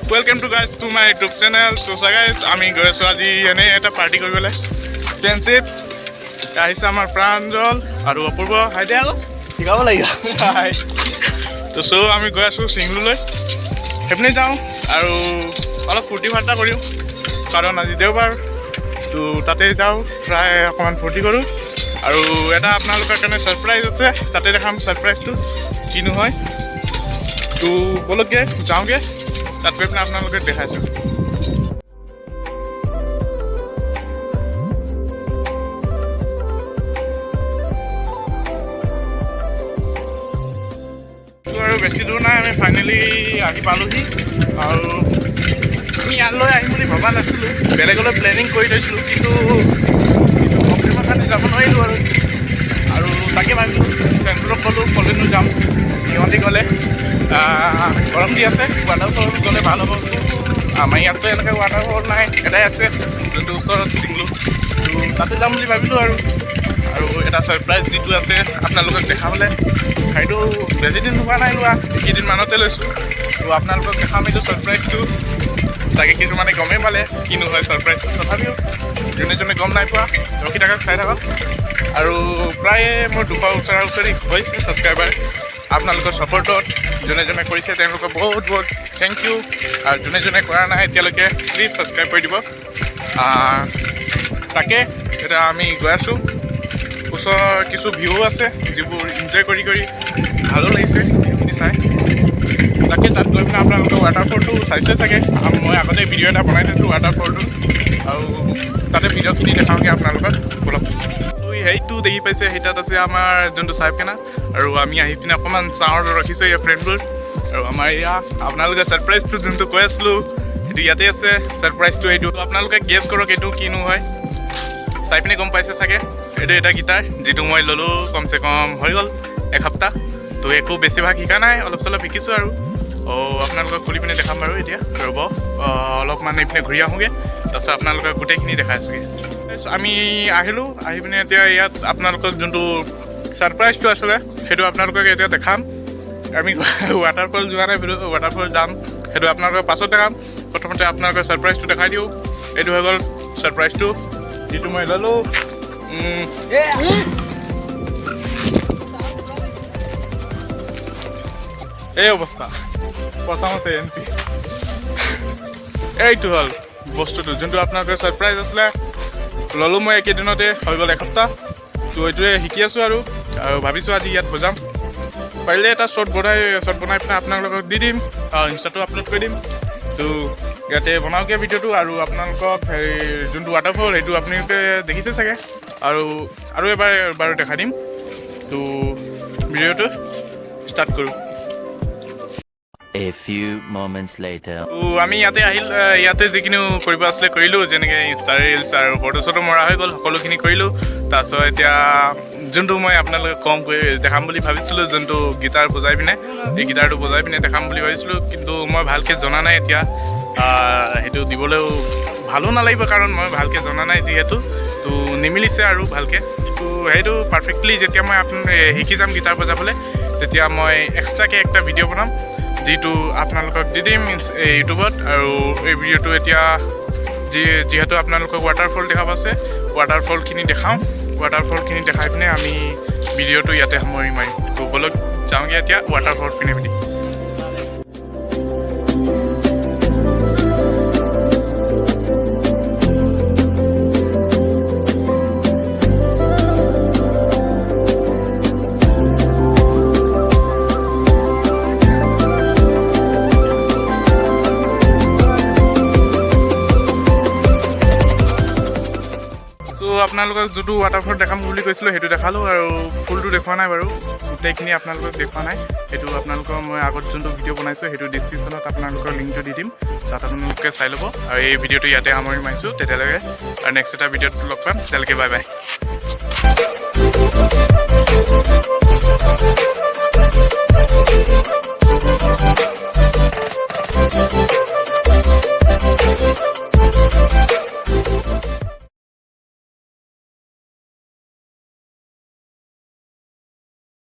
Welcome to guys to my YouTube channel. So guys, আমি গৈ আছো আজি এনে এটা পাৰ্টি কৰিবলৈ ফ্ৰেণ্ডশ্বিপ আহিছে আমাৰ প্ৰাঞ্জল আৰু অপূৰ্ব হাই দে আকৌ শিকাব লাগিব তো সো আমি গৈ আছো সিংলুলৈ সেইপিনে যাওঁ আৰু অলপ ফূৰ্তি ফাৰ্তা কৰিম কাৰণ আজি দেওবাৰ তো তাতে যাওঁ প্ৰায় অকণমান ফূৰ্তি কৰোঁ আৰু এটা আপোনালোকৰ কাৰণে ছাৰপ্ৰাইজ আছে তাতে দেখাম ছাৰপ্ৰাইজটো কিনো হয় তো বলকে যাওঁগে তাত গৈ পিনে আপোনালোকে দেখাইছোঁ আৰু বেছি দূৰ নাই আমি ফাইনেলি আহি পালোহি আৰু আমি ইয়ালৈ আহিম বুলি ভবা নাছিলোঁ বেলেগলৈ প্লেনিং কৰি থৈছিলোঁ কিন্তু প্ৰব্লেমৰ কাৰণে যাব নোৱাৰিলোঁ আৰু তাকে ভাবিলোঁ চেণ্টাৰক ক'লোঁ কলেনো যাম সিহঁতে গ'লে গৰম দি আছে ৱাটাৰফল গ'লে ভাল হ'ব আমাৰ ইয়াততো এনেকৈ ৱাটাৰফল নাই এটাই আছে যোনটো ওচৰত চিংলো তাতে যাম বুলি ভাবিলোঁ আৰু এটা ছাৰপ্ৰাইজ যিটো আছে আপোনালোকক দেখাবলৈ সেইটো বেছি দিন হোৱা নাই লোৱা কেইদিনমানতে লৈছোঁ তো আপোনালোকক দেখাম এইটো ছাৰপ্ৰাইজটো চাগে কিছুমানে গমেই পালে কিনো হয় ছাৰপ্ৰাইজটো তথাপিও যোনে যোনে গম নাই পোৱা ৰখি থাকক চাই থাকক আৰু প্ৰায়ে মোৰ 200 ওচৰা ওচৰি হৈছে ছাবস্ক্ৰাইবাৰ আপোনালোকৰ ছাপোৰ্টত যোনে যোনে কৰিছে তেওঁলোকক বহুত বহুত থেংক ইউ আৰু যোনে যোনে কৰা নাই এতিয়ালৈকে প্লিজ ছাবস্ক্ৰাইব কৰি দিব তাকে এতিয়া আমি গৈ আছোঁ ওচৰৰ কিছু ভিউ আছে যিবোৰ এনজয় কৰি ভালো লাগিছে সেইখিনি চাই তাকে তাত গৈ পিনে আপোনালোকৰ ৱাটাৰফলটো চাইছে চাগে মই আগতে ভিডিঅ' এটা বনাই থৈছোঁ ৱাটাৰফলটো আৰু তাতে ভিডিঅ'খিনি দেখাওঁগৈ আপোনালোকক বলক সেইটো দেখি পাইছে সেইটাত আছে আমাৰ যোনটো চাইপ কেনা আৰু আমি আহি পিনে অকণমান চাওঁত ৰখিছোঁ ইয়াৰ ফ্ৰেণ্ডবোৰ আৰু আমাৰ এয়া আপোনালোকে ছাৰপ্ৰাইজটো যোনটো কৈ আছিলোঁ সেইটো ইয়াতে আছে ছাৰপ্ৰাইজটো এইটো আপোনালোকে গেছ কৰক এইটো কিনো হয় চাই পিনে গম পাইছে চাগে এইটো এটা গীটাৰ যিটো মই ল'লোঁ কমচে কম হৈ গ'ল এসপ্তাহ তো একো বেছিভাগ শিকা নাই অলপ চলপ শিকিছোঁ আৰু আপোনালোকক খুলি পিনে দেখাম বাৰু এতিয়া ৰ'ব অলপমান এইপিনে ঘূৰি আহোঁগৈ তাৰপিছত আপোনালোকক গোটেইখিনি দেখাইছোঁগৈ আমি আহিলোঁ আহি পিনে এতিয়া ইয়াত আপোনালোকক যোনটো ছাৰপ্ৰাইজটো আছিলে সেইটো আপোনালোকক এতিয়া দেখাম আমি ৱাটাৰফল যোৱা নাই ৱাটাৰফল যাম সেইটো আপোনালোকক পাছত দেখাম প্ৰথমতে আপোনালোকৰ ছাৰপ্ৰাইজটো দেখাই দিওঁ এইটো হৈ গ'ল ছাৰপ্ৰাইজটো যিটো মই ল'লোঁ এই অৱস্থা প্ৰথমতে এণ্ট্ৰি এইটো হ'ল বস্তুটো যোনটো আপোনালোকৰ ছাৰপ্ৰাইজ আছিলে ল'লোঁ মই একেদিনতে হৈ গ'ল এসপ্তাহ তো এইটোৱে শিকি আছোঁ আৰু ভাবিছোঁ আজি ইয়াত বজাম পাৰিলে এটা শ্বৰ্ট বনাই পিনে আপোনালোকক দি দিম ইনষ্টাটো আপলোড কৰি দিম তো ইয়াতে বনাওঁগৈ ভিডিঅ'টো আৰু আপোনালোকক যোনটো ৱাটাৰফল সেইটো আপোনালোকে দেখিছে চাগে আৰু এবাৰ বাৰু দেখাই দিম তো ভিডিঅ'টো ষ্টাৰ্ট কৰোঁ A few moments later. আমি ইয়াতে যিখিনি কৰিব আছিলে কৰিলোঁ যেনেকৈ ইনষ্টা ৰিলছ আৰু ফটো চটো মৰা হৈ গ'ল সকলোখিনি কৰিলোঁ তাৰপিছত এতিয়া যোনটো মই আপোনালোকে কম কৰি দেখাম বুলি ভাবিছিলোঁ যোনটো গীটাৰ বজাই পিনে এই গীটাৰটো বজাই পিনে দেখাম বুলি ভাবিছিলোঁ কিন্তু মই ভালকৈ জনা নাই এতিয়া সেইটো দিবলৈও ভালো নালাগিব কাৰণ মই ভালকৈ জনা নাই যিহেতু তো নিমিলিছে আৰু ভালকৈ তো সেইটো পাৰফেক্টলি যেতিয়া মই শিকি যাম গীটাৰ বজাবলৈ তেতিয়া মই এক্সট্ৰাকৈ একটা ভিডিঅ' বনাম যিটো আপোনালোকক দি দিম ইউটিউবত আৰু এই ভিডিঅ'টো এতিয়া যিহেতু আপোনালোকক ৱাটাৰফল দেখাব আছে ৱাটাৰফলখিনি দেখাওঁ ৱাটাৰফলখিনি দেখাই পিনে আমি ভিডিঅ'টো ইয়াতে সামৰি মাৰিম তো বলক যাওঁগৈ এতিয়া ৱাটাৰফল পিনে পিনে আপোনালোকক যোনটো ৱাটাৰফল দেখাম বুলি কৈছিলোঁ সেইটো দেখালোঁ আৰু ফুলটো দেখুওৱা নাই বাৰু গোটেইখিনি আপোনালোকক দেখুওৱা নাই সেইটো আপোনালোকৰ মই আগত যোনটো ভিডিঅ' বনাইছোঁ সেইটো ডিছক্ৰিপশ্যনত আপোনালোকৰ লিংকটো দি দিম তাত আপোনালোকে চাই ল'ব আৰু এই ভিডিঅ'টো ইয়াতে সামৰি মাৰিছোঁ তেতিয়ালৈকে আৰু নেক্সট এটা ভিডিঅ'ত লগ পাম তেতিয়ালৈকে বাই বাই